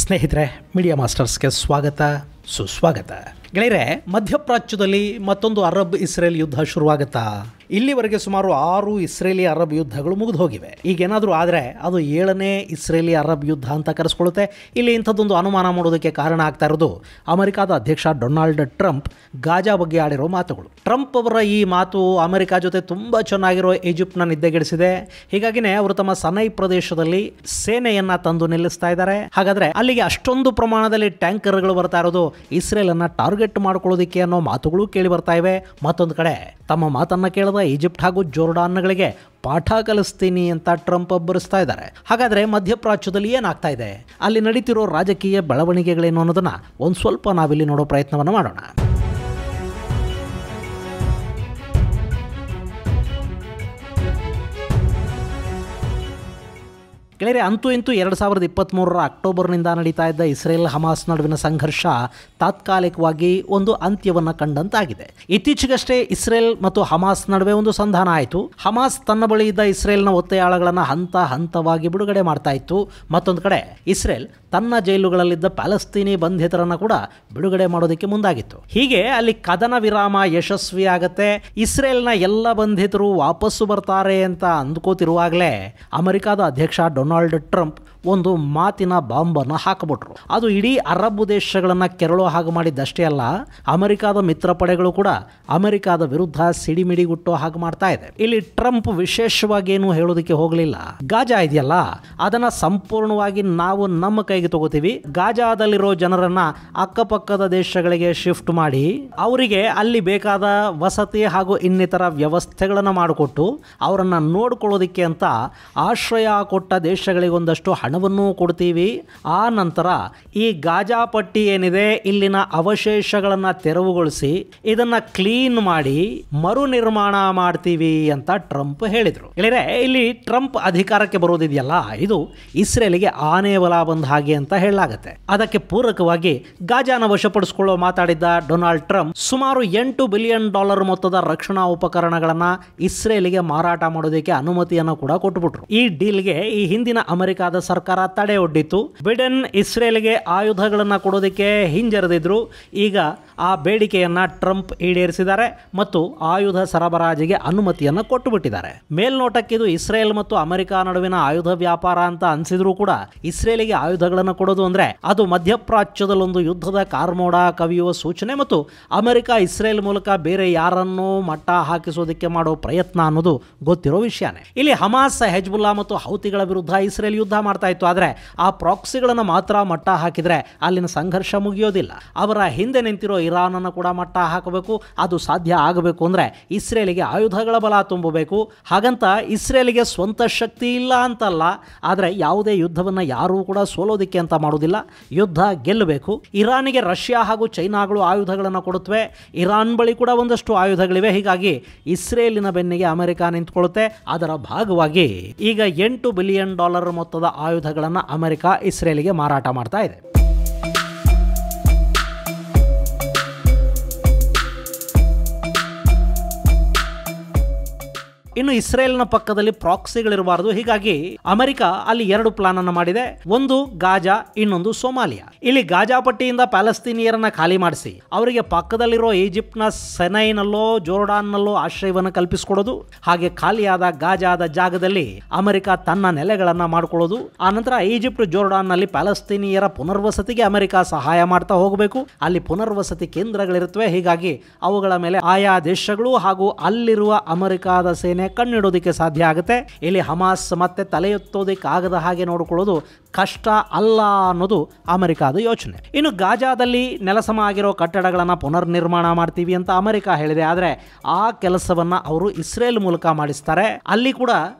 ಸ್ನೇಹಿತರೆ, ಮೀಡಿಯಾ ಮಾಸ್ಟರ್ಸ್ಗೆ ಸ್ವಾಗತ ಸುಸ್ವಾಗತ. ಗೆಳೆಯರೆ, ಮಧ್ಯಪ್ರಾಚ್ಯದಲ್ಲಿ ಮತ್ತೊಂದು ಅರಬ್ ಇಸ್ರೇಲ್ ಯುದ್ಧ ಶುರುವಾಗುತ್ತಾ? ಇಲ್ಲಿವರೆಗೆ ಸುಮಾರು 6 ಇಸ್ರೇಲಿ ಅರಬ್ ಯುದ್ಧಗಳು ಮುಗಿದು ಹೋಗಿವೆ. ಈಗೇನಾದರೂ ಆದರೆ ಅದು 7ನೇ ಇಸ್ರೇಲಿ ಅರಬ್ ಯುದ್ಧ ಅಂತ ಕರೆಸ್ಕೊಳ್ಳುತ್ತೆ. ಇಲ್ಲಿ ಇಂಥದ್ದೊಂದು ಅನುಮಾನ ಮಾಡೋದಕ್ಕೆ ಕಾರಣ ಆಗ್ತಾ ಇರೋದು ಅಮೆರಿಕಾದ ಅಧ್ಯಕ್ಷ ಡೊನಾಲ್ಡ್ ಟ್ರಂಪ್ ಗಾಜಾ ಬಗ್ಗೆ ಆಡಿರೋ ಮಾತುಗಳು. ಟ್ರಂಪ್ ಅವರ ಈ ಮಾತು ಅಮೆರಿಕ ಜೊತೆ ತುಂಬ ಚೆನ್ನಾಗಿರೋ ಈಜಿಪ್ಟ್ನ ನಿದ್ದೆಗೆಡಿಸಿದೆ. ಹೀಗಾಗಿನೇ ಅವರು ತಮ್ಮ ಸನೈ ಪ್ರದೇಶದಲ್ಲಿ ಸೇನೆಯನ್ನ ತಂದು ನಿಲ್ಲಿಸ್ತಾ ಇದ್ದಾರೆ. ಹಾಗಾದ್ರೆ ಅಲ್ಲಿಗೆ ಅಷ್ಟೊಂದು ಪ್ರಮಾಣದಲ್ಲಿ ಟ್ಯಾಂಕರ್ಗಳು ಬರ್ತಾ ಇರೋದು ಇಸ್ರೇಲ್ ಅನ್ನ ಟಾರ್ಗೆಟ್ ಮಾಡ್ಕೊಳ್ಳೋದಕ್ಕೆ ಅನ್ನೋ ಮಾತುಗಳು ಕೇಳಿ ಬರ್ತಾ ಇವೆ. ಮತ್ತೊಂದು ಕಡೆ ತಮ್ಮ ಮಾತನ್ನ ಕೇಳದ ಈಜಿಪ್ಟ್ ಹಾಗೂ ಜೋರ್ಡಾನ್ಗಳಿಗೆ ಪಾಠ ಕಲಿಸ್ತೀನಿ ಅಂತ ಟ್ರಂಪ್ ಅಬ್ಬರಿಸ್ತಾ ಇದ್ದಾರೆ. ಹಾಗಾದ್ರೆ ಮಧ್ಯಪ್ರಾಚ್ಯದಲ್ಲಿ ಏನಾಗ್ತಾ ಇದೆ, ಅಲ್ಲಿ ನಡೀತಿರೋ ರಾಜಕೀಯ ಬೆಳವಣಿಗೆಗಳೇನು ಅನ್ನೋದನ್ನ ಒಂದು ಸ್ವಲ್ಪ ನಾವಿಲ್ಲಿ ನೋಡೋ ಪ್ರಯತ್ನವನ್ನು ಮಾಡೋಣ. ಗೆಳೆಯರೆ, ಅಂತೂ ಇಂತೂ 2023 ಅಕ್ಟೋಬರ್ನಿಂದ ನಡೀತಾ ಇದ್ದ ಇಸ್ರೇಲ್ ಹಮಾಸ್ ನಡುವಿನ ಸಂಘರ್ಷ ತಾತ್ಕಾಲಿಕವಾಗಿ ಒಂದು ಅಂತ್ಯವನ್ನು ಕಂಡಂತಾಗಿದೆ. ಇತ್ತೀಚೆಗಷ್ಟೇ ಇಸ್ರೇಲ್ ಮತ್ತು ಹಮಾಸ್ ನಡುವೆ ಒಂದು ಸಂಧಾನ ಆಯಿತು. ಹಮಾಸ್ ತನ್ನ ಬಳಿ ಇದ್ದ ಇಸ್ರೇಲ್ನ ಒತ್ತೆಯಾಳಗಳನ್ನು ಹಂತ ಹಂತವಾಗಿ ಬಿಡುಗಡೆ ಮಾಡ್ತಾ ಇತ್ತು. ಮತ್ತೊಂದು ಕಡೆ ಇಸ್ರೇಲ್ ತನ್ನ ಜೈಲುಗಳಲ್ಲಿದ್ದ ಪ್ಯಾಲೆಸ್ತೀನಿ ಬಂಧಿತರನ್ನು ಕೂಡ ಬಿಡುಗಡೆ ಮಾಡೋದಕ್ಕೆ ಮುಂದಾಗಿತ್ತು. ಹೀಗೆ ಅಲ್ಲಿ ಕದನ ವಿರಾಮ ಯಶಸ್ವಿ ಆಗತ್ತೆ. ಇಸ್ರೇಲ್ನ ಎಲ್ಲ ಬಂಧಿತರು ವಾಪಸ್ಸು ಬರ್ತಾರೆ ಅಂತ ಅಂದ್ಕೋತಿರುವಾಗಲೇ ಅಮೆರಿಕಾದ ಅಧ್ಯಕ್ಷ ಡೊನಾಲ್ಡ್ ಟ್ರಂಪ್ ಒಂದು ಮಾತಿನ ಬಾಂಬನ್ನು ಹಾಕಿಬಿಟ್ರು. ಅದು ಇಡೀ ಅರಬ್ ದೇಶಗಳನ್ನು ಕೆರಳೋ ಹಾಗೆ ಮಾಡಿದ್ದಷ್ಟೇ ಅಲ್ಲ, ಅಮೆರಿಕಾದ ಮಿತ್ರ ಪಡೆಗಳು ಕೂಡ ಅಮೆರಿಕಾದ ವಿರುದ್ಧ ಸಿಡಿಮಿಡಿಗುಟ್ಟೋ ಹಾಗೆ ಮಾಡ್ತಾ ಇದೆ. ಇಲ್ಲಿ ಟ್ರಂಪ್ ವಿಶೇಷವಾಗಿ ಏನು ಹೇಳೋದಕ್ಕೆ ಹೋಗಲಿಲ್ಲ. ಗಾಜಾ ಇದೆಯಲ್ಲ, ಅದನ್ನ ಸಂಪೂರ್ಣವಾಗಿ ನಾವು ನಮ್ಮ ಕೈಗೆ ತಗೋತೀವಿ. ಗಾಜಾದಲ್ಲಿರೋ ಜನರನ್ನ ಅಕ್ಕಪಕ್ಕದ ದೇಶಗಳಿಗೆ ಶಿಫ್ಟ್ ಮಾಡಿ ಅವರಿಗೆ ಅಲ್ಲಿ ಬೇಕಾದ ವಸತಿ ಹಾಗೂ ಇನ್ನಿತರ ವ್ಯವಸ್ಥೆಗಳನ್ನು ಮಾಡಿಕೊಟ್ಟು ಅವರನ್ನ ನೋಡ್ಕೊಳ್ಳೋದಿಕ್ಕೆ ಅಂತ ಆಶ್ರಯ ಕೊಟ್ಟ ದೇಶಗಳಿಗೊಂದಷ್ಟು ಹಣವನ್ನು ಕೊಡ್ತೀವಿ. ಆ ನಂತರ ಈ ಗಾಜಾ ಪಟ್ಟಿ ಏನಿದೆ ಇಲ್ಲಿನ ಅವಶೇಷಗಳನ್ನು ತೆರವುಗೊಳಿಸಿ ಇದನ್ನ ಕ್ಲೀನ್ ಮಾಡಿ ಮರು ನಿರ್ಮಾಣ ಮಾಡ್ತೀವಿ ಅಂತ ಟ್ರಂಪ್ ಹೇಳಿದರು. ಇಲ್ಲಿ ಟ್ರಂಪ್ ಅಧಿಕಾರಕ್ಕೆ ಬರೋದಿದೆಯಲ್ಲ, ಇದು ಇಸ್ರೇಲಿಗೆ ಆನೆ ಬಲ ಬಂದ ಹಾಗೆ ಅಂತ ಹೇಳಲಾಗುತ್ತೆ. ಅದಕ್ಕೆ ಪೂರಕವಾಗಿ ಗಾಜಾನ ವಶಪಡಿಸಿಕೊಳ್ಳೋ ಮಾತಾಡಿದ್ದ ಡೊನಾಲ್ಡ್ ಟ್ರಂಪ್ ಸುಮಾರು $8 ಬಿಲಿಯನ್ ಮೊತ್ತದ ರಕ್ಷಣಾ ಉಪಕರಣಗಳನ್ನ ಇಸ್ರೇಲಿಗೆ ಮಾರಾಟ ಮಾಡೋದಕ್ಕೆ ಅನುಮತಿಯನ್ನು ಕೂಡ ಕೊಟ್ಟುಬಿಟ್ರು. ಈ ಡೀಲ್ಗೆ ಈ ಹಿಂದಿನ ಅಮೆರಿಕಾದ ಸರ್ಕಾರ ತಡೆ ಒಡ್ಡಿತ್ತು. ಬಿಡೆನ್ ಇಸ್ರೇಲ್ಗೆ ಆಯುಧಗಳನ್ನ ಕೊಡೋದಕ್ಕೆ ಹಿಂಜರಿದಿದ್ರು. ಈಗ ಆ ಬೇಡಿಕೆಯನ್ನ ಟ್ರಂಪ್ ಈಡೇರಿಸಿದ್ದಾರೆ ಮತ್ತು ಆಯುಧ ಸರಬರಾಜಿಗೆ ಅನುಮತಿಯನ್ನು ಕೊಟ್ಟು ಬಿಟ್ಟಿದ್ದಾರೆ. ಮೇಲ್ನೋಟಕ್ಕೆ ಇದು ಇಸ್ರೇಲ್ ಮತ್ತು ಅಮೆರಿಕ ನಡುವಿನ ಆಯುಧ ವ್ಯಾಪಾರ ಅಂತ ಅನ್ಸಿದ್ರು ಕೂಡ ಇಸ್ರೇಲಿಗೆ ಆಯುಧಗಳನ್ನು ಕೊಡೋದು ಅಂದ್ರೆ ಅದು ಮಧ್ಯಪ್ರಾಚ್ಯದಲ್ಲೊಂದು ಯುದ್ಧದ ಕಾರ್ಮೋಡ ಕವಿಯುವ ಸೂಚನೆ ಮತ್ತು ಅಮೆರಿಕ ಇಸ್ರೇಲ್ ಮೂಲಕ ಬೇರೆ ಯಾರನ್ನೂ ಮಟ್ಟ ಹಾಕಿಸೋದಕ್ಕೆ ಮಾಡೋ ಪ್ರಯತ್ನ ಅನ್ನೋದು ಗೊತ್ತಿರೋ ವಿಷಯನೇ. ಇಲ್ಲಿ ಹಮಾಸ್, ಹೆಜ್ಬುಲ್ಲಾ ಮತ್ತು ಹೌತಿಗಳ ವಿರುದ್ಧ ಇಸ್ರೇಲ್ ಯುದ್ಧ ಮಾಡ್ತಾ ಇತ್ತು. ಆದರೆ ಆ ಪ್ರಾಕ್ಸಿಗಳನ್ನು ಮಾತ್ರ ಮಟ್ಟ ಹಾಕಿದ್ರೆ ಅಲ್ಲಿನ ಸಂಘರ್ಷ ಮುಗಿಯೋದಿಲ್ಲ. ಅವರ ಹಿಂದೆ ನಿಂತಿರೋ ಇರಾನ್ ಅನ್ನು ಕೂಡ ಮಟ್ಟ ಹಾಕಬೇಕು. ಅದು ಸಾಧ್ಯ ಆಗಬೇಕು ಅಂದ್ರೆ ಇಸ್ರೇಲಿಗೆ ಆಯುಧಗಳ ಬಲ ತುಂಬಬೇಕು. ಹಾಗಂತ ಇಸ್ರೇಲಿಗೆ ಸ್ವಂತ ಶಕ್ತಿ ಇಲ್ಲ ಅಂತಲ್ಲ, ಆದರೆ ಯಾವುದೇ ಯುದ್ಧವನ್ನು ಯಾರೂ ಕೂಡ ಸೋಲೋದಿಕ್ಕೆ ಅಂತ ಮಾಡೋದಿಲ್ಲ. ಯುದ್ಧ ಗೆಲ್ಲಬೇಕು. ಇರಾನಿಗೆ ರಷ್ಯಾ ಹಾಗೂ ಚೈನಾಗಳು ಆಯುಧಗಳನ್ನು ಕೊಡುತ್ತವೆ. ಇರಾನ್ ಬಳಿ ಕೂಡ ಒಂದಷ್ಟು ಆಯುಧಗಳಿವೆ. ಹೀಗಾಗಿ ಇಸ್ರೇಲಿನ ಬೆನ್ನಿಗೆ ಅಮೆರಿಕ ನಿಂತ್ಕೊಳ್ಳುತ್ತೆ. ಅದರ ಭಾಗವಾಗಿ ಈಗ $8 ಬಿಲಿಯನ್ ಮೊತ್ತದ ಆಯುಧಗಳನ್ನು ಅಮೆರಿಕ ಇಸ್ರೇಲಿಗೆ ಮಾರಾಟ ಮಾಡ್ತಾ ಇದೆ. ಇನ್ನು ಇಸ್ರೇಲ್ನ ಪಕ್ಕದಲ್ಲಿ ಪ್ರಾಕ್ಸಿಗಳಿರಬಾರದು. ಹೀಗಾಗಿ ಅಮೆರಿಕ ಅಲ್ಲಿ 2 ಪ್ಲಾನ್ ಅನ್ನು ಮಾಡಿದೆ. ಒಂದು ಗಾಜಾ, ಇನ್ನೊಂದು ಸೋಮಾಲಿಯಾ. ಇಲ್ಲಿ ಗಾಜಾ ಪಟ್ಟಿಯಿಂದ ಪ್ಯಾಲೆಸ್ತೀನಿಯರನ್ನ ಖಾಲಿ ಮಾಡಿಸಿ ಅವರಿಗೆ ಪಕ್ಕದಲ್ಲಿರೋ ಈಜಿಪ್ಟ್ನ ಸೆನೈನಲ್ಲೋ ಜೋರ್ಡಾನ್ನಲ್ಲೋ ಆಶ್ರಯವನ್ನು ಕಲ್ಪಿಸಿಕೊಡೋದು. ಹಾಗೆ ಖಾಲಿಯಾದ ಗಾಜಾದ ಜಾಗದಲ್ಲಿ ಅಮೆರಿಕ ತನ್ನ ನೆಲೆಗಳನ್ನ ಮಾಡಿಕೊಳ್ಳೋದು. ಆನಂತರ ಈಜಿಪ್ಟ್ ಜೋರ್ಡಾನ್ನಲ್ಲಿ ಪ್ಯಾಲೆಸ್ತೀನಿಯರ ಪುನರ್ವಸತಿಗೆ ಅಮೆರಿಕ ಸಹಾಯ ಮಾಡ್ತಾ ಹೋಗಬೇಕು. ಅಲ್ಲಿ ಪುನರ್ವಸತಿ ಕೇಂದ್ರಗಳಿರುತ್ತವೆ. ಹೀಗಾಗಿ ಅವುಗಳ ಮೇಲೆ ಆಯಾ ದೇಶಗಳು ಹಾಗೂ ಅಲ್ಲಿರುವ ಅಮೆರಿಕಾದ ಸೇನೆ ಕಣ್ಣಿಡೋದಕ್ಕೆ ಸಾಧ್ಯ ಆಗುತ್ತೆ. ಇಲ್ಲಿ ಹಮಾಸ್ ಮತ್ತೆ ತಲೆ ಎತ್ತೋದಕ್ಕೆ ಆಗದ ಹಾಗೆ ನೋಡಿಕೊಳ್ಳೋದು ಕಷ್ಟ ಅಲ್ಲ ಅನ್ನೋದು ಅಮೆರಿಕಾದ ಯೋಚನೆ. ಇನ್ನು ಗಾಜಾದಲ್ಲಿ ನೆಲಸಮ ಆಗಿರೋ ಕಟ್ಟಡಗಳನ್ನು ಪುನರ್ ನಿರ್ಮಾಣ ಮಾಡ್ತೀವಿ ಅಂತ ಅಮೆರಿಕ ಹೇಳಿದೆ. ಆದರೆ ಆ ಕೆಲಸವನ್ನ ಅವರು ಇಸ್ರೇಲ್ ಮೂಲಕ ಮಾಡಿಸ್ತಾರೆ. ಅಲ್ಲಿ ಕೂಡ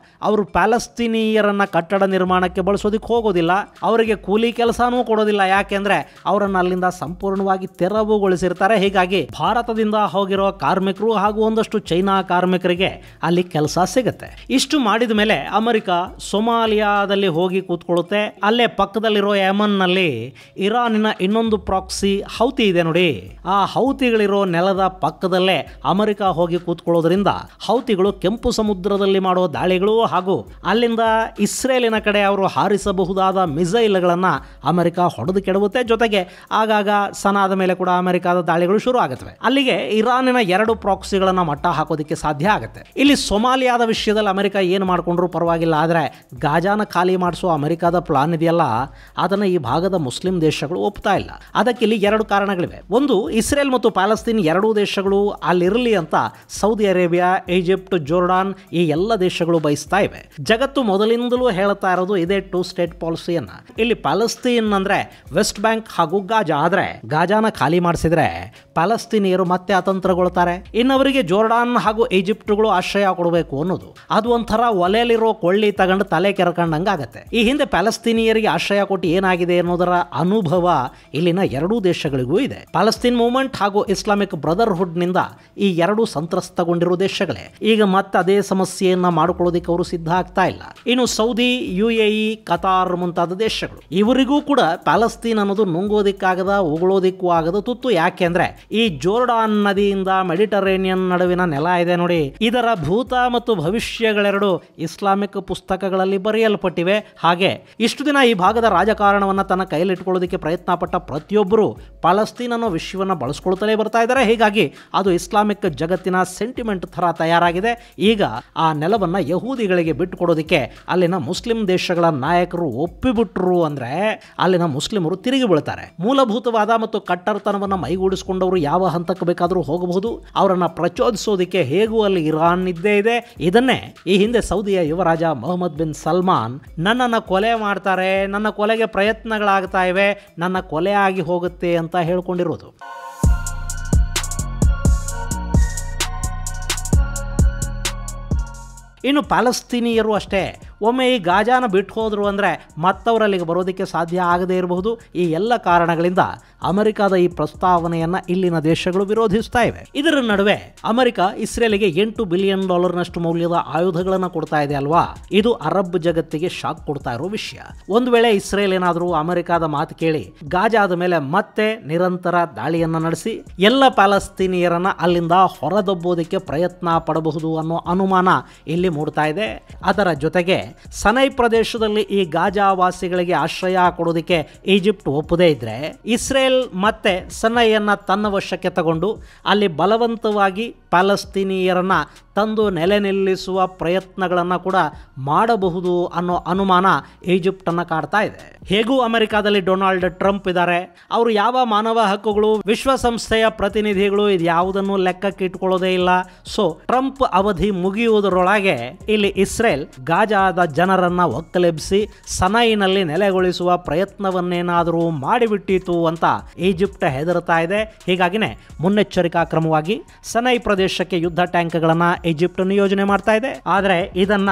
ಅವರು ಪ್ಯಾಲೆಸ್ತೀನಿಯರನ್ನ ಕಟ್ಟಡ ನಿರ್ಮಾಣಕ್ಕೆ ಬಳಸೋದಕ್ಕೆ ಹೋಗೋದಿಲ್ಲ. ಅವರಿಗೆ ಕೂಲಿ ಕೆಲಸನೂ ಕೊಡೋದಿಲ್ಲ. ಯಾಕೆಂದ್ರೆ ಅವರನ್ನು ಅಲ್ಲಿಂದ ಸಂಪೂರ್ಣವಾಗಿ ತೆರವುಗೊಳಿಸಿರ್ತಾರೆ. ಹೀಗಾಗಿ ಭಾರತದಿಂದ ಹೋಗಿರೋ ಕಾರ್ಮಿಕರು ಹಾಗೂ ಒಂದಷ್ಟು ಚೈನಾ ಕಾರ್ಮಿಕರಿಗೆ ಅಲ್ಲಿ ಕೆಲಸ ಸಿಗುತ್ತೆ. ಇಷ್ಟು ಮಾಡಿದ ಮೇಲೆ ಅಮೆರಿಕ ಸೊಮಾಲಿಯಾದಲ್ಲಿ ಹೋಗಿ ಕೂತ್ಕೊಳ್ಳುತ್ತೆ. ಅಲ್ಲೇ ಪಕ್ಕದಲ್ಲಿರೋ ಯಮನ್ನಲ್ಲಿ ಇರಾನಿನ ಇನ್ನೊಂದು ಪ್ರಾಕ್ಸಿ ಹೌತಿ ಇದೆ ನೋಡಿ. ಆ ಹೌತಿಗಳಿರೋ ನೆಲದ ಪಕ್ಕದಲ್ಲೇ ಅಮೆರಿಕ ಹೋಗಿ ಕೂತ್ಕೊಳ್ಳೋದ್ರಿಂದ ಹೌತಿಗಳು ಕೆಂಪು ಸಮುದ್ರದಲ್ಲಿ ಮಾಡೋ ದಾಳಿಗಳು ಹಾಗೂ ಅಲ್ಲಿಂದ ಇಸ್ರೇಲಿನ ಕಡೆ ಅವರು ಹಾರಿಸಬಹುದಾದ ಮಿಸೈಲ್ಗಳನ್ನ ಅಮೆರಿಕ ಹೊಡೆದು ಕೆಡವುತ್ತೆ. ಜೊತೆಗೆ ಆಗಾಗ ಸನಾದ ಮೇಲೆ ಕೂಡ ಅಮೆರಿಕದ ದಾಳಿಗಳು ಶುರು ಆಗುತ್ತವೆ. ಅಲ್ಲಿಗೆ ಇರಾನಿನ 2 ಪ್ರಾಕ್ಸಿಗಳನ್ನ ಮಟ್ಟ ಹಾಕೋದಕ್ಕೆ ಸಾಧ್ಯ ಆಗುತ್ತೆ. ಇಲ್ಲಿ ಸೊಮಾಲಿಯಾದ ವಿಷಯದಲ್ಲಿ ಅಮೆರಿಕ ಏನು ಮಾಡ್ಕೊಂಡ್ರು ಪರವಾಗಿಲ್ಲ, ಆದರೆ ಗಾಜಾನ ಖಾಲಿ ಮಾಡಿಸೋ ಅಮೆರಿಕದ ಪ್ಲಾನ್ ಇದೆಯಲ್ಲ ಅದನ್ನು ಈ ಭಾಗದ ಮುಸ್ಲಿಂ ದೇಶಗಳು ಒಪ್ತಾ ಇಲ್ಲ. ಅದಕ್ಕೆ ಇಲ್ಲಿ 2 ಕಾರಣಗಳಿವೆ. ಒಂದು, ಇಸ್ರೇಲ್ ಮತ್ತು ಪ್ಯಾಲೆಸ್ತೀನ್ ಎರಡೂ ದೇಶಗಳು ಅಲ್ಲಿರಲಿ ಅಂತ ಸೌದಿ ಅರೇಬಿಯಾ, ಈಜಿಪ್ಟ್, ಜೋರ್ಡಾನ್ ಈ ಎಲ್ಲ ದೇಶಗಳು ಬಯಸ್ತಾ ಇವೆ. ಜಗತ್ತು ಮೊದಲಿಂದಲೂ ಹೇಳ್ತಾ ಇರೋದು ಇದೇ 2 ಸ್ಟೇಟ್ ಪಾಲಿಸಿಯನ್ನ. ಇಲ್ಲಿ ಪ್ಯಾಲೆಸ್ತೀನ್ ಅಂದ್ರೆ ವೆಸ್ಟ್ ಬ್ಯಾಂಕ್ ಹಾಗೂ ಗಾಜಾ. ಆದ್ರೆ ಗಾಜಾನ ಖಾಲಿ ಮಾಡಿಸಿದ್ರೆ ಪ್ಯಾಲೆಸ್ತೀನಿಯರು ಮತ್ತೆ ಅತಂತ್ರಗೊಳ್ತಾರೆ. ಇನ್ನವರಿಗೆ ಜೋರ್ಡಾನ್ ಹಾಗೂ ಈಜಿಪ್ಟ್ಗಳು ಆಶ್ರಯ ಕೊಡಬೇಕು ಅನ್ನೋದು ಅದು ಒಂಥರ ಒಲೆಯಲ್ಲಿರೋ ಕೊಳ್ಳಿ ತಗೊಂಡು ತಲೆ ಕೆರ್ಕೊಂಡಂಗೆ ಆಗತ್ತೆ. ಈ ಹಿಂದೆ ಪ್ಯಾಲೆಸ್ತೀನಿಯರಿಗೆ ಆಶ್ರಯ ಕೊಟ್ಟು ಏನಾಗಿದೆ ಅನ್ನೋದರ ಅನುಭವ ಇಲ್ಲಿನ ಎರಡೂ ದೇಶಗಳಿಗೂ ಇದೆ. ಪ್ಯಾಲೆಸ್ತೀನ್ ಮೂವ್ಮೆಂಟ್ ಹಾಗೂ ಇಸ್ಲಾಮಿಕ್ ಬ್ರದರ್ಹುಡ್ ನಿಂದ ಈ 2 ಸಂತ್ರಸ್ತಗೊಂಡಿರೋ ದೇಶಗಳೇ. ಈಗ ಮತ್ತೆ ಅದೇ ಸಮಸ್ಯೆಯನ್ನ ಮಾಡಿಕೊಳ್ಳೋದಕ್ಕೆ ಅವರು ಸಿದ್ಧ ಆಗ್ತಾ ಇಲ್ಲ. ಇನ್ನು ಸೌದಿ, UAE, ಕತಾರ್ ಮುಂತಾದ ದೇಶಗಳು, ಇವರಿಗೂ ಕೂಡ ಪ್ಯಾಲೆಸ್ತೀನ್ ಅನ್ನೋದು ನುಂಗೋದಿಕ್ಕಾಗದ ಉಗುಳೋದಿಕ್ಕೂ ಆಗದ ತುತ್ತು. ಯಾಕೆಂದ್ರೆ ಈ ಜೋರ್ಡಾನ್ ನದಿಯಿಂದ ಮೆಡಿಟರೇನಿಯನ್ ನಡುವಿನ ನೆಲ ಇದೆ ನೋಡಿ, ಇದರ ಭೂತ ಮತ್ತು ಭವಿಷ್ಯಗಳೆರಡು ಇಸ್ಲಾಮಿಕ್ ಪುಸ್ತಕಗಳಲ್ಲಿ ಬರೆಯಲ್ಪಟ್ಟಿವೆ. ಹಾಗೆ ಇಷ್ಟು ದಿನ ಈ ಭಾಗದ ರಾಜಕಾರಣವನ್ನ ತನ್ನ ಕೈಲಿಟ್ಕೊಳ್ಳೋದಕ್ಕೆ ಪ್ರಯತ್ನ ಪಟ್ಟ ಪ್ರತಿಯೊಬ್ಬರು ಪ್ಯಾಲೆಸ್ತೀನ್ ಅನ್ನೋ ವಿಷಯವನ್ನ ಬಳಸ್ಕೊಳ್ತಲೇ ಬರ್ತಾ ಇದ್ದಾರೆ. ಹೀಗಾಗಿ ಅದು ಇಸ್ಲಾಮಿಕ್ ಜಗತ್ತಿನ ಸೆಂಟಿಮೆಂಟ್ ತರ ತಯಾರಾಗಿದೆ. ಈಗ ಆ ನೆಲವನ್ನ ಯಹೂದಿಗಳಿಗೆ ಬಿಟ್ಟುಕೊಡೋದಕ್ಕೆ ಅಲ್ಲಿನ ಮುಸ್ಲಿಂ ದೇಶಗಳ ನಾಯಕರು ಒಪ್ಪಿಬಿಟ್ರು ಅಂದ್ರೆ ಅಲ್ಲಿನ ಮುಸ್ಲಿಮರು ತಿರುಗಿ ಬೀಳ್ತಾರೆ. ಮೂಲಭೂತವಾದ ಮತ್ತು ಕಟ್ಟರ್ತನವನ್ನ ಮೈಗೂಡಿಸಿಕೊಂಡವರು ಯಾವ ಹಂತಕ್ಕೆ ಬೇಕಾದರೂ ಹೋಗಬಹುದು. ಅವರನ್ನ ಪ್ರಚೋದಿಸೋದಕ್ಕೆ ಹೇಗೂ ಅಲ್ಲಿ ಇರಾನ್ ಇದ್ದೇ ಇದೆ. ಇದನ್ನೇ ಈ ಹಿಂದೆ ಸೌದಿಯ ಯುವರಾಜ ಮೊಹಮ್ಮದ್ ಬಿನ್ ಸಲ್ಮಾನ್ ನನ್ನನ್ನು ಕೊಲೆ ಮಾಡ್ತಾರೆ, ನನ್ನ ಕೊಲೆಗೆ ಪ್ರಯತ್ನಗಳಾಗ್ತಾ ಇವೆ, ನನ್ನ ಕೊಲೆ ಆಗಿ ಹೋಗುತ್ತೆ ಅಂತ ಹೇಳ್ಕೊಂಡಿರೋದು. ಇನ್ನು ಪ್ಯಾಲೆಸ್ತೀನಿಯರು ಅಷ್ಟೇ, ಒಮ್ಮೆ ಈ ಗಾಜಾನ ಬಿಟ್ಟು ಹೋದ್ರು ಅಂದರೆ ಮತ್ತವರಲ್ಲಿಗೆ ಬರೋದಕ್ಕೆ ಸಾಧ್ಯ ಆಗದೇ ಇರಬಹುದು. ಈ ಎಲ್ಲ ಕಾರಣಗಳಿಂದ ಅಮೆರಿಕದ ಈ ಪ್ರಸ್ತಾವನೆಯನ್ನು ಇಲ್ಲಿನ ದೇಶಗಳು ವಿರೋಧಿಸ್ತಾ ಇವೆ. ಇದರ ನಡುವೆ ಅಮೆರಿಕ ಇಸ್ರೇಲಿಗೆ $8 ಬಿಲಿಯನ್ ಮೌಲ್ಯದ ಆಯುಧಗಳನ್ನು ಕೊಡ್ತಾ ಇದೆ ಅಲ್ವಾ. ಇದು ಅರಬ್ ಜಗತ್ತಿಗೆ ಶಾಕ್ ಕೊಡ್ತಾ ಇರೋ ವಿಷಯ. ಒಂದು ವೇಳೆ ಇಸ್ರೇಲ್ ಏನಾದರೂ ಅಮೆರಿಕದ ಮಾತು ಕೇಳಿ ಗಾಜಾದ ಮೇಲೆ ಮತ್ತೆ ನಿರಂತರ ದಾಳಿಯನ್ನು ನಡೆಸಿ ಎಲ್ಲ ಪ್ಯಾಲೆಸ್ತೀನಿಯರನ್ನ ಅಲ್ಲಿಂದ ಹೊರದಬ್ಬೋದಕ್ಕೆ ಪ್ರಯತ್ನ ಪಡಬಹುದು ಅನ್ನೋ ಅನುಮಾನ ಇಲ್ಲಿ ಮೂಡ್ತಾ ಇದೆ. ಅದರ ಜೊತೆಗೆ ಸನೈ ಪ್ರದೇಶದಲ್ಲಿ ಈ ಗಾಜಾ ವಾಸಿಗಳಿಗೆ ಆಶ್ರಯ ಕೊಡೋದಕ್ಕೆ ಈಜಿಪ್ಟ್ ಒಪ್ಪದೇ ಇದ್ರೆ ಇಸ್ರೇಲ್ ಮತ್ತೆ ಸನೈಯನ್ನ ತನ್ನ ವಶಕ್ಕೆ ತಗೊಂಡು ಅಲ್ಲಿ ಬಲವಂತವಾಗಿ ಪ್ಯಾಲೆಸ್ತೀನಿಯರನ್ನ ತಂದು ನೆಲೆ ನಿಲ್ಲಿಸುವ ಪ್ರಯತ್ನಗಳನ್ನು ಕೂಡ ಮಾಡಬಹುದು ಅನ್ನೋ ಅನುಮಾನ ಈಜಿಪ್ಟನ್ನು ಕಾಡ್ತಾ ಇದೆ. ಹೇಗೂ ಅಮೆರಿಕಾದಲ್ಲಿ ಡೊನಾಲ್ಡ್ ಟ್ರಂಪ್ ಇದ್ದಾರೆ. ಅವರು ಯಾವ ಮಾನವ ಹಕ್ಕುಗಳು, ವಿಶ್ವಸಂಸ್ಥೆಯ ಪ್ರತಿನಿಧಿಗಳು ಇದ್ಯಾವುದನ್ನು ಲೆಕ್ಕಕ್ಕೆ ಇಟ್ಕೊಳ್ಳೋದೇ ಇಲ್ಲ. ಸೊ ಟ್ರಂಪ್ ಅವಧಿ ಮುಗಿಯುವುದರೊಳಗೆ ಇಲ್ಲಿ ಇಸ್ರೇಲ್ ಗಾಜಾದ ಜನರನ್ನ ಒಕ್ಕಲೆಬ್ಬಿಸಿ ಸನೈನಲ್ಲಿ ನೆಲೆಗೊಳಿಸುವ ಪ್ರಯತ್ನವನ್ನೇನಾದರೂ ಮಾಡಿಬಿಟ್ಟಿತು ಅಂತ ಈಜಿಪ್ಟ್ ಹೆದರ್ತಾ ಇದೆ. ಹೀಗಾಗಿನೇ ಮುನ್ನೆಚ್ಚರಿಕಾ ಕ್ರಮವಾಗಿ ಸನೈ ಪ್ರದೇಶಕ್ಕೆ ಯುದ್ಧ ಟ್ಯಾಂಕ್ಗಳನ್ನ ಈಜಿಪ್ಟ್ ನಿಯೋಜನೆ ಮಾಡ್ತಾ ಇದೆ. ಆದರೆ ಇದನ್ನ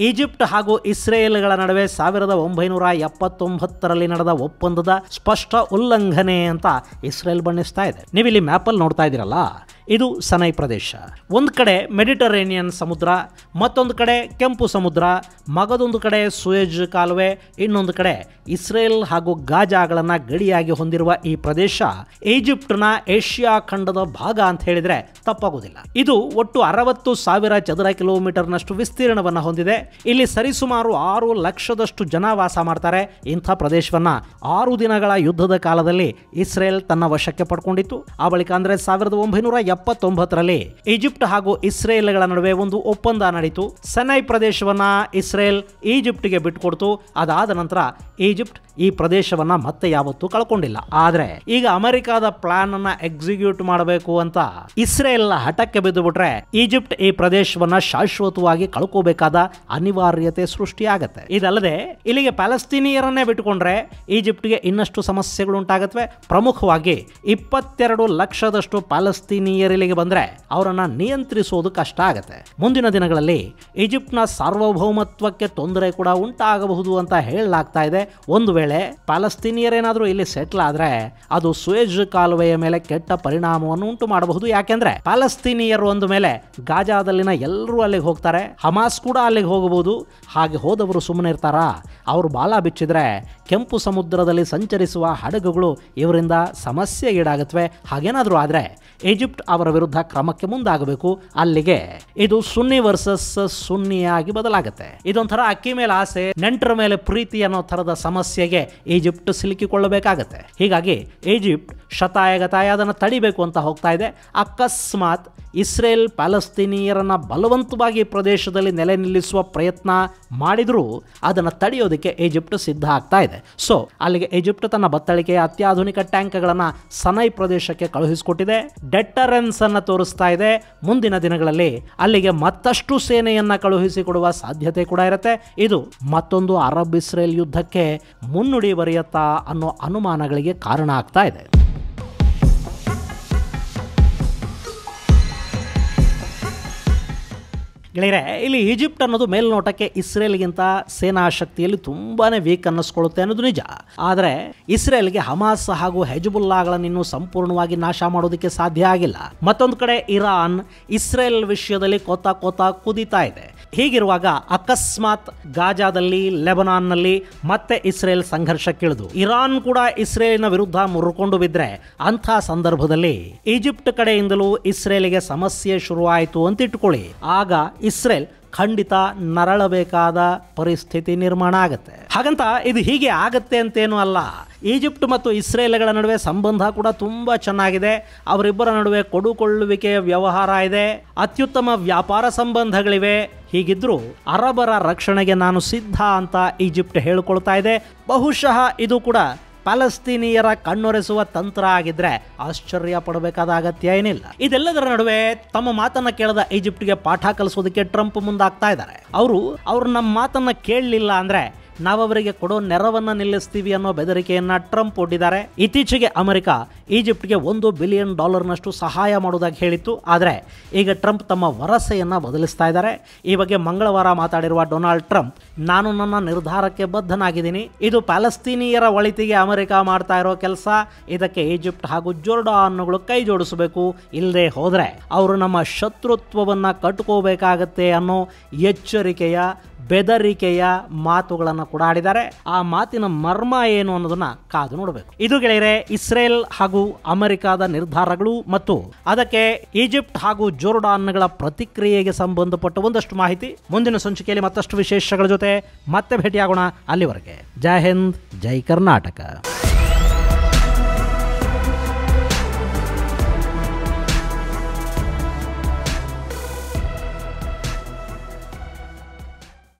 ಈಜಿಪ್ಟ್ ಹಾಗೂ ಇಸ್ರೇಲ್ಗಳ ನಡುವೆ 1979ರಲ್ಲಿ ನಡೆದ ಒಪ್ಪಂದದ ಸ್ಪಷ್ಟ ಉಲ್ಲಂಘನೆ ಅಂತ ಇಸ್ರೇಲ್ ಬಣ್ಣಿಸ್ತಾ ಇದೆ. ನೀವಿಲ್ಲಿ ಮ್ಯಾಪಲ್ಲಿ ನೋಡ್ತಾ ಇದ್ದೀರಲ್ಲ, ಇದು ಸನೈ ಪ್ರದೇಶ. ಒಂದು ಕಡೆ ಮೆಡಿಟರೇನಿಯನ್ ಸಮುದ್ರ, ಮತ್ತೊಂದು ಕಡೆ ಕೆಂಪು ಸಮುದ್ರ, ಮಗದೊಂದು ಕಡೆ ಸುಯೆಜ್ ಕಾಲುವೆ, ಇನ್ನೊಂದು ಕಡೆ ಇಸ್ರೇಲ್ ಹಾಗೂ ಗಾಜಾಗಳನ್ನ ಗಡಿಯಾಗಿ ಹೊಂದಿರುವ ಈ ಪ್ರದೇಶ ಈಜಿಪ್ಟ್ನ ಏಷ್ಯಾ ಖಂಡದ ಭಾಗ ಅಂತ ಹೇಳಿದ್ರೆ ತಪ್ಪಾಗುವುದಿಲ್ಲ. ಇದು ಒಟ್ಟು 60,000 ಚದರ ಕಿಲೋಮೀಟರ್ನಷ್ಟು ವಿಸ್ತೀರ್ಣವನ್ನು ಹೊಂದಿದೆ. ಇಲ್ಲಿ ಸರಿಸುಮಾರು 6 ಲಕ್ಷದಷ್ಟು ಜನ ವಾಸ ಮಾಡ್ತಾರೆ. ಇಂಥ ಪ್ರದೇಶವನ್ನ 6 ದಿನಗಳ ಯುದ್ಧದ ಕಾಲದಲ್ಲಿ ಇಸ್ರೇಲ್ ತನ್ನ ವಶಕ್ಕೆ ಪಡ್ಕೊಂಡಿತ್ತು. ಆ ಬಳಿಕ ಅಂದ್ರೆ 1979ರಲ್ಲಿ ಈಜಿಪ್ಟ್ ಹಾಗೂ ಇಸ್ರೇಲ್ಗಳ ನಡುವೆ ಒಂದು ಒಪ್ಪಂದ ನಡೀತು. ಸನೈ ಪ್ರದೇಶವನ್ನ ಇಸ್ರೇಲ್ ಈಜಿಪ್ಟ್ಗೆ ಬಿಟ್ಟುಕೊಡ್ತು. ಅದಾದ ನಂತರ ಈಜಿಪ್ಟ್ ಈ ಪ್ರದೇಶವನ್ನ ಮತ್ತೆ ಯಾವತ್ತೂ ಕಳ್ಕೊಂಡಿಲ್ಲ. ಆದ್ರೆ ಈಗ ಅಮೆರಿಕದ ಪ್ಲಾನ್ ಅನ್ನ ಎಕ್ಸಿಕ್ಯೂಟ್ ಮಾಡಬೇಕು ಅಂತ ಇಸ್ರೇಲ್ ಹಠಕ್ಕೆ ಬಿದ್ದು ಬಿಟ್ರೆ ಈಜಿಪ್ಟ್ ಈ ಪ್ರದೇಶವನ್ನ ಶಾಶ್ವತವಾಗಿ ಕಳ್ಕೋಬೇಕಾದ ಅನಿವಾರ್ಯತೆ ಸೃಷ್ಟಿಯಾಗತ್ತೆ. ಇದಲ್ಲದೆ ಇಲ್ಲಿಗೆ ಪ್ಯಾಲೆಸ್ತೀನಿಯರನ್ನೇ ಬಿಟ್ಟುಕೊಂಡ್ರೆ ಈಜಿಪ್ಟ್ಗೆ ಇನ್ನಷ್ಟು ಸಮಸ್ಯೆಗಳು ಉಂಟಾಗತ್ವೆ. ಪ್ರಮುಖವಾಗಿ 22 ಲಕ್ಷದಷ್ಟು ಪ್ಯಾಲೆಸ್ತೀನಿಯರಿಗೆ ಪ್ಯಾಲೆಸ್ತೀನಿಯರ್ ಇಲ್ಲಿಗೆ ಬಂದ್ರೆ ಅವರನ್ನ ನಿಯಂತ್ರಿಸುವುದು ಕಷ್ಟ ಆಗುತ್ತೆ. ಮುಂದಿನ ದಿನಗಳಲ್ಲಿ ಈಜಿಪ್ಟ್ನ ಸಾರ್ವಭೌಮತ್ವಕ್ಕೆ ತೊಂದರೆ ಕೂಡ ಉಂಟಾಗಬಹುದು ಅಂತ ಹೇಳಲಾಗ್ತಾ ಇದೆ. ಒಂದು ವೇಳೆ ಪ್ಯಾಲೆಸ್ತೀನಿಯರ್ ಏನಾದರೂ ಇಲ್ಲಿ ಸೆಟ್ಲ್ ಆದ್ರೆ ಅದು ಸುಯೆಜ್ ಕಾಲುವೆಯ ಮೇಲೆ ಕೆಟ್ಟ ಪರಿಣಾಮವನ್ನು ಉಂಟು ಮಾಡಬಹುದು. ಯಾಕೆಂದ್ರೆ ಪ್ಯಾಲೆಸ್ತೀನಿಯರ್ ಒಂದು ಮೇಲೆ ಗಾಜಾದಲ್ಲಿನ ಎಲ್ಲರೂ ಅಲ್ಲಿಗೆ ಹೋಗ್ತಾರೆ, ಹಮಾಸ್ ಕೂಡ ಅಲ್ಲಿಗೆ ಹೋಗಬಹುದು. ಹಾಗೆ ಹೋದವರು ಸುಮ್ಮನೆ ಇರ್ತಾರಾ? ಅವರು ಬಾಲ ಬಿಚ್ಚಿದ್ರೆ ಕೆಂಪು ಸಮುದ್ರದಲ್ಲಿ ಸಂಚರಿಸುವ ಹಡಗುಗಳು ಇವರಿಂದ ಸಮಸ್ಯೆಗೀಡಾಗುತ್ತವೆ. ಹಾಗೇನಾದರೂ ಆದರೆ ಈಜಿಪ್ಟ್ ಅವರ ವಿರುದ್ಧ ಕ್ರಮಕ್ಕೆ ಮುಂದಾಗಬೇಕು. ಅಲ್ಲಿಗೆ ಇದು ಸುನ್ನಿ ವರ್ಸಸ್ ಸುನ್ನಿಯಾಗಿ ಬದಲಾಗುತ್ತೆ. ಇದೊಂಥರ ಅಕ್ಕಿ ಮೇಲೆ ಆಸೆ, ನೆಂಟರ ಮೇಲೆ ಪ್ರೀತಿ ಅನ್ನೋ ಥರದ ಸಮಸ್ಯೆಗೆ ಈಜಿಪ್ಟ್ ಸಿಲುಕಿಕೊಳ್ಳಬೇಕಾಗತ್ತೆ. ಹೀಗಾಗಿ ಈಜಿಪ್ಟ್ ಶತಾಯಗತಾಯ ಅದನ್ನು ತಡಿಬೇಕು ಅಂತ ಹೋಗ್ತಾ ಇದೆ. ಅಕಸ್ಮಾತ್ ಇಸ್ರೇಲ್ ಪ್ಯಾಲೆಸ್ತೀನಿಯರನ್ನ ಬಲವಂತವಾಗಿ ಪ್ರದೇಶದಲ್ಲಿ ನೆಲೆ ನಿಲ್ಲಿಸುವ ಪ್ರಯತ್ನ ಮಾಡಿದರೂ ಅದನ್ನು ತಡೆಯೋದಕ್ಕೆ ಈಜಿಪ್ಟ್ ಸಿದ್ಧ ಆಗ್ತಾ ಇದೆ. ಸೊ ಅಲ್ಲಿಗೆ ಈಜಿಪ್ಟ್ ತನ್ನ ಬತ್ತಳಿಕೆಯ ಅತ್ಯಾಧುನಿಕ ಟ್ಯಾಂಕ್ಗಳನ್ನು ಸನೈ ಪ್ರದೇಶಕ್ಕೆ ಕಳುಹಿಸಿಕೊಟ್ಟಿದೆ, ಡೆಟರೆನ್ಸ್ ಅನ್ನು ತೋರಿಸ್ತಾ ಇದೆ. ಮುಂದಿನ ದಿನಗಳಲ್ಲಿ ಅಲ್ಲಿಗೆ ಮತ್ತಷ್ಟು ಸೇನೆಯನ್ನ ಕಳುಹಿಸಿಕೊಡುವ ಸಾಧ್ಯತೆ ಕೂಡ ಇರುತ್ತೆ. ಇದು ಮತ್ತೊಂದು ಅರಬ್ ಇಸ್ರೇಲ್ ಯುದ್ಧಕ್ಕೆ ಮುನ್ನುಡಿ ಬರೆಯುತ್ತಾ ಅನ್ನೋ ಅನುಮಾನಗಳಿಗೆ ಕಾರಣ ಆಗ್ತಾ ಇದೆ. ಗೆಳೆಯರೆ, ಇಲ್ಲಿ ಈಜಿಪ್ಟ್ ಅನ್ನೋದು ಮೇಲ್ನೋಟಕ್ಕೆ ಇಸ್ರೇಲ್ಗಿಂತ ಸೇನಾ ಶಕ್ತಿಯಲ್ಲಿ ತುಂಬಾನೇ ವೀಕ್ ಅನ್ನಿಸ್ಕೊಳ್ಳುತ್ತೆ ಅನ್ನೋದು ನಿಜ. ಆದರೆ ಇಸ್ರೇಲ್ಗೆ ಹಮಾಸ್ ಹಾಗೂ ಹೆಜ್ಬುಲ್ಲಾಗಳನ್ನು ಇನ್ನೂ ಸಂಪೂರ್ಣವಾಗಿ ನಾಶ ಮಾಡೋದಕ್ಕೆ ಸಾಧ್ಯ ಆಗಿಲ್ಲ. ಮತ್ತೊಂದು ಕಡೆ ಇರಾನ್ ಇಸ್ರೇಲ್ ವಿಷಯದಲ್ಲಿ ಕೋತ ಕುದೀತಾ ಇದೆ. ಹೀಗಿರುವಾಗ ಅಕಸ್ಮಾತ್ ಗಾಜಾದಲ್ಲಿ, ಲೆಬನಾನ್ನಲ್ಲಿ ಮತ್ತೆ ಇಸ್ರೇಲ್ ಸಂಘರ್ಷಕ್ಕಿಳಿದು ಇರಾನ್ ಕೂಡ ಇಸ್ರೇಲಿನ ವಿರುದ್ಧ ಮುರ್ಕೊಂಡು ಬಿದ್ದರೆ ಅಂಥ ಸಂದರ್ಭದಲ್ಲಿ ಈಜಿಪ್ಟ್ ಕಡೆಯಿಂದಲೂ ಇಸ್ರೇಲಿಗೆ ಸಮಸ್ಯೆ ಶುರುವಾಯಿತು ಅಂತ ಇಟ್ಕೊಳ್ಳಿ. ಆಗ ಇಸ್ರೇಲ್ ಖಂಡಿತ ನರಳಬೇಕಾದ ಪರಿಸ್ಥಿತಿ ನಿರ್ಮಾಣ ಆಗುತ್ತೆ. ಹಾಗಂತ ಇದು ಹೀಗೆ ಆಗತ್ತೆ ಅಂತೇನೂ ಅಲ್ಲ. ಈಜಿಪ್ಟ್ ಮತ್ತು ಇಸ್ರೇಲ್ಗಳ ನಡುವೆ ಸಂಬಂಧ ಕೂಡ ತುಂಬ ಚೆನ್ನಾಗಿದೆ. ಅವರಿಬ್ಬರ ನಡುವೆ ಕೊಡುಕೊಳ್ಳುವಿಕೆಯ ವ್ಯವಹಾರ ಇದೆ, ಅತ್ಯುತ್ತಮ ವ್ಯಾಪಾರ ಸಂಬಂಧಗಳಿವೆ. ಹೀಗಿದ್ರೂ ಅರಬರ ರಕ್ಷಣೆಗೆ ನಾನು ಸಿದ್ಧ ಅಂತ ಈಜಿಪ್ಟ್ ಹೇಳಿಕೊಳ್ತಾ ಇದೆ. ಬಹುಶಃ ಇದು ಕೂಡ ಪ್ಯಾಲೆಸ್ತೀನಿಯರ ಕಣ್ಣೊರೆಸುವ ತಂತ್ರ ಆಗಿದ್ರೆ ಆಶ್ಚರ್ಯ ಪಡಬೇಕಾದ ಅಗತ್ಯ ಏನಿಲ್ಲ. ಇದೆಲ್ಲದರ ನಡುವೆ ತಮ್ಮ ಮಾತನ್ನ ಕೇಳದ ಈಜಿಪ್ಟ್ಗೆ ಪಾಠ ಕಲಿಸೋದಕ್ಕೆ ಟ್ರಂಪ್ ಮುಂದಾಗ್ತಾ ಇದ್ದಾರೆ. ಅವರು ನಮ್ಮ ಮಾತನ್ನ ಕೇಳಲಿಲ್ಲ ಅಂದ್ರೆ ನಾವು ಅವರಿಗೆ ಕೊಡೋ ನೆರವನ್ನ ನಿಲ್ಲಿಸ್ತೀವಿ ಅನ್ನೋ ಬೆದರಿಕೆಯನ್ನ ಟ್ರಂಪ್ ಒಡ್ಡಿದ್ದಾರೆ. ಇತ್ತೀಚೆಗೆ ಅಮೆರಿಕ ಈಜಿಪ್ಟ್ಗೆ $1 ಬಿಲಿಯನ್ ಸಹಾಯ ಮಾಡೋದಾಗಿ ಹೇಳಿತ್ತು. ಆದರೆ ಈಗ ಟ್ರಂಪ್ ತಮ್ಮ ವರಸೆಯನ್ನ ಬದಲಿಸ್ತಾ ಇದ್ದಾರೆ. ಈ ಬಗ್ಗೆ ಮಂಗಳವಾರ ಮಾತಾಡಿರುವ ಡೊನಾಲ್ಡ್ ಟ್ರಂಪ್, ನಾನು ನನ್ನ ನಿರ್ಧಾರಕ್ಕೆ ಬದ್ಧನಾಗಿದ್ದೀನಿ. ಇದು ಪ್ಯಾಲೆಸ್ತೀನಿಯರ ಒಳಿತಿಗೆ ಅಮೆರಿಕ ಮಾಡ್ತಾ ಇರೋ ಕೆಲಸ. ಇದಕ್ಕೆ ಈಜಿಪ್ಟ್ ಹಾಗೂ ಜೋರ್ಡಾನ್ಗಳು ಕೈ ಜೋಡಿಸಬೇಕು. ಇಲ್ಲದೆ ಹೋದ್ರೆ ಅವರು ನಮ್ಮ ಶತ್ರುತ್ವವನ್ನ ಕಟ್ಕೋಬೇಕಾಗತ್ತೆ ಅನ್ನೋ ಎಚ್ಚರಿಕೆಯ ಬೆದರಿಕೆಯ ಮಾತುಗಳನ್ನು ಕೂಡ ಆಡಿದ್ದಾರೆ. ಆ ಮಾತಿನ ಮರ್ಮ ಏನು ಅನ್ನೋದನ್ನ ಕಾದು ನೋಡಬೇಕು. ಇದು ಗೆಳೆಯರೆ ಇಸ್ರೇಲ್ ಹಾಗೂ ಅಮೆರಿಕದ ನಿರ್ಧಾರಗಳು ಮತ್ತು ಅದಕ್ಕೆ ಈಜಿಪ್ಟ್ ಹಾಗೂ ಜೋರ್ಡಾನ್ಗಳ ಪ್ರತಿಕ್ರಿಯೆಗೆ ಸಂಬಂಧಪಟ್ಟ ಒಂದಷ್ಟು ಮಾಹಿತಿ. ಮುಂದಿನ ಸಂಚಿಕೆಯಲ್ಲಿ ಮತ್ತಷ್ಟು ವಿಶೇಷಗಳ ಜೊತೆ ಮತ್ತೆ ಭೇಟಿಯಾಗೋಣ. ಅಲ್ಲಿವರೆಗೆ ಜೈ ಹಿಂದ್, ಜೈ ಕರ್ನಾಟಕ.